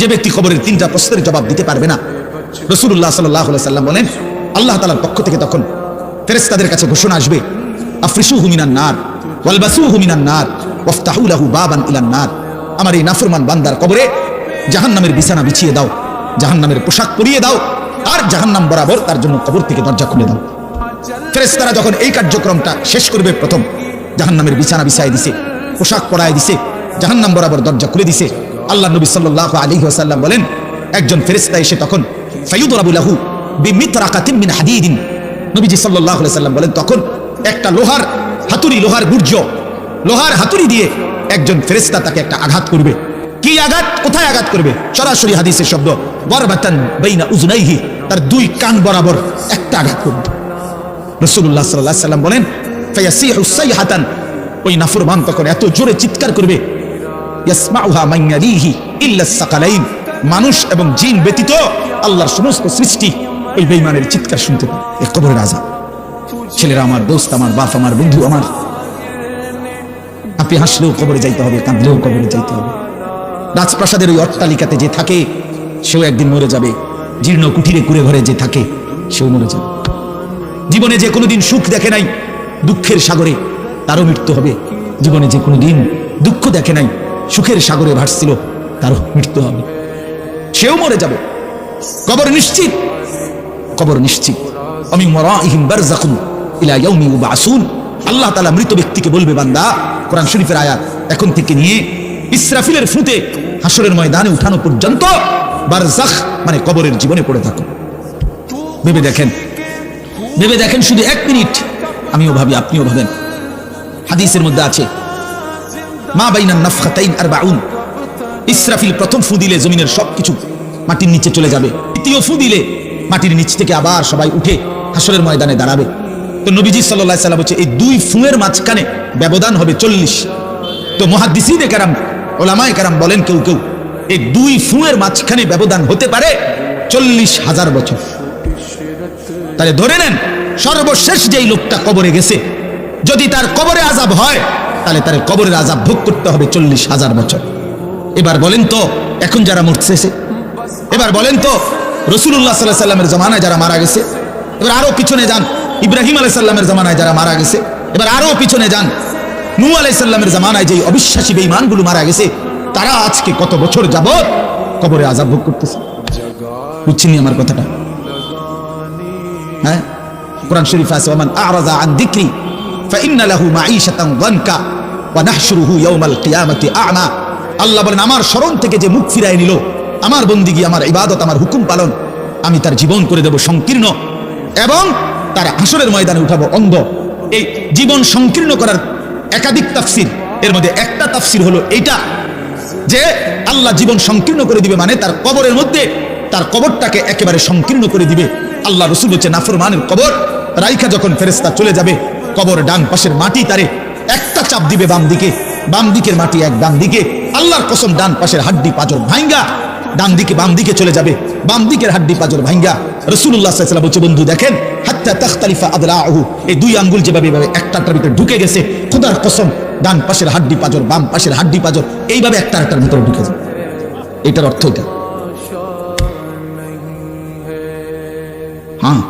যে ব্যক্তি কবরের তিনটা প্রশ্নের জবাব দিতে পারবে না, রাসূলুল্লাহ সাল্লাল্লাহু আলাইহি সাল্লাম বলেন আল্লাহ তাআলার পক্ষ থেকে তখন ফেরেশতাদের কাছে ঘোষণা আসবে, আফরিশুহু মিনান নার ওয়ালবাসুহু মিনান নার ওয়াফতাহু লাহু বাবান ইলান নার। আমার এই নাফরমান বান্দার কবরে জাহান্নামের বিছানা বিছিয়ে দাও, জাহান্নামের পোশাক পরিয়ে দাও, আর জাহান্নাম বরাবর তার জন্য কবর থেকে দরজা খুলে দাও। ফেরেশতারা যখন এই কার্যক্রমটা শেষ করবে, প্রথম জাহান্নামের বিছানা বিছায় দিছে, পোশাক পরায় দিছে, জাহান্নাম বরাবর দরজা খুলে দিছে, আল্লাহ নবী সাল্লাল্লাহু আলাইহি ওয়াসাল্লাম বলেন একজন ফেরেশতা এসে তখন ফায়ুদরাবু লাহু বিমিতরাকাতিন মিন হাদিদিন, নবীজি সাল্লাল্লাহু আলাইহি ওয়াসাল্লাম বলেন তখন একটা লোহার হাতুড়ি, লোহার গুর্জ, লোহার হাতুড়ি দিয়ে একজন ফেরেশতা তাকে একটা আঘাত করবে। কি আঘাত, কোথায় আঘাত করবে? সরাসরি হাদিসের শব্দ, বরবাতান বাইনা উযনাইহি, তার দুই কান বরাবর একটা আঘাত করবে। রাসূলুল্লাহ সাল্লাল্লাহু আলাইহি ওয়াসাল্লাম বলেন ফায়াসিহু সাইহাতান, ওই নাফরমান তখন এত জোরে চিৎকার করবে, ইয়াসমাউহা মান ইয়ালিহি ইল্লা সাকালাইন, মানুষ এবং জিন ব্যতীত আল্লাহর সমস্ত সৃষ্টি ওই বেঈমানের চিৎকার শুনতে পায়। এই কবরের আযাব। ছেলেরা আমার, দোস্ত আমার, বাপ আমার, বন্ধু আমার, আপনি হাসলেও কবরে যাইতে হবে, কাঁদলেও কবরে যাইতে হবে। রাজপ্রাসাদের ওই অট্টালিকাতে যে থাকে সেও একদিন মরে যাবে, জীর্ণ কুঠিরে কুড়ে ঘরে যে থাকে সেও মরে যাবে। জীবনে যে কোনোদিন সুখ দেখে নাই, দুঃখের সাগরে তারও মৃত্যু হবে। জীবনে যে কোনোদিন দুঃখ দেখে নাই, সুখের সাগরে ভাসছিল, তারও মৃত্যু হবে, সেও মরে যাবে। কবর নিশ্চিত, কবর নিশ্চিত। আমিন ওয়ারাইহিম বারযাখুন ইলা ইয়াউমি ইউবআসুন। আল্লাহ তাআলা মৃত ব্যক্তিকে বলবে, বান্দা, কোরআন শরীফের আয়াত, এখন থেকে নিয়ে ইসরাফিলের ফুঁতে হাসরের ময়দানে উঠানো পর্যন্ত বারযাখ মানে কবরের জীবনে পড়ে থাকো। ভেবে দেখেন, ভেবে দেখেন, শুধু 1 মিনিট, আমিও ভাবি, আপনিও ভাবেন। হাদিসের মধ্যে আছে মা বাইনান নাফখাতাইন 40, ইসরাফিল প্রথম ফু দিলে জমিনের সবকিছু মাটির নিচে চলে যাবে, দ্বিতীয় ফু দিলে মাটির নিচ থেকে আবার সবাই উঠে হাসরের ময়দানে দাঁড়াবে। তো নবীজি সাল্লাল্লাহু আলাইহি সাল্লাম বলছে এই দুই ফুঁয়ের মাঝখানে ব্যবধান হবে 40। তো মুহাদ্দিসিনে কেরাম, ওলামায়ে কেরাম বলেন কেউ কেউ এই দুই ফুঁয়ের মাঝখানে ব্যবধান হতে পারে 40,000 বছর। তাহলে ধরে নেন সর্বশেষ যেই লোকটা কবরে গেছে, যদি তার কবরে আযাব হয় তাহলে তার কবরের আযাব ভোগ করতে হবে 40,000 বছর। এবার বলেন তো এখন যারা মরতেছে, এবার বলেন তো রাসূলুল্লাহ সাল্লাল্লাহু আলাইহি সাল্লামের জামানায় যারা মারা গেছে, এবার আরো পিছনে যান, ইব্রাহিম আলাইহিস সালামের জামানায় যারা মারা গেছে, এবার আরো পিছনে যান, নূহ আলাইহিস সালামের জামানায় যে অবিশ্বাসী বেঈমানগুলো মারা গেছে, তারা আজকে কত বছর যাবত কবরে আযাব ভোগ করতেছে। বুঝছেন আমার কথাটা? হ্যাঁ, কোরআন শরীফে আছে ওমান আ'রাযা আন যিকরি ফাইন্না লাহু মাঈশাতান যানকা ওয়া নাহশুরুহু ইয়াওমাল কিয়ামাতি আ'মা। আল্লাহ বলেন আমার স্মরণ থেকে যে মুখ ফিরায় নিল, আমার বন্দিগি, আমার ইবাদত, আমার হুকুম পালন, আমি তার জীবন করে দেব সংকীর্ণ এবং তার হাসরের ময়দানে উঠাবো অন্ধ। এই জীবন সংকীর্ণ করার একাধিক তাফসীর, এর মধ্যে একটা তাফসীর হলো এইটা যে আল্লাহ জীবন সংকীর্ণ করে দিবে, মানে তার কবরের মধ্যে তার কবরটাকে একেবারে সংকীর্ণ করে দিবে। আল্লাহ রাসূল বলছে নাফরমানের কবর রাইখা যখন ফেরেশতা চলে যাবে, কবর ডান পাশের মাটি তারে একটা চাপ দিবে বাম দিকে, বাম দিকের মাটি এক ডান দিকে, আল্লাহর কসম ডান পাশের হাড্ডি পাঁজর ভাঙ্গা ডান দিকে বাম দিকে চলে যাবে, বাম দিকের হাড্ডি পাঁজর ভাঙ্গা। রাসূলুল্লাহ সাল্লাল্লাহু আলাইহি ওয়াসাল্লাম বলছে বন্ধু দেখেন হাত্তা তাখতালিফা আদলাহু, এই দুই আঙ্গুল যেভাবে একটার ভিতরে ঢুকে গেছে, খোদার কসম ডান পাশের হাড্ডি পাঁজর বাম পাশের হাড্ডি পাঁজর এইভাবে একটার ভিতরে ঢুকে যায়। এটার অর্থ এটা। হ্যাঁ,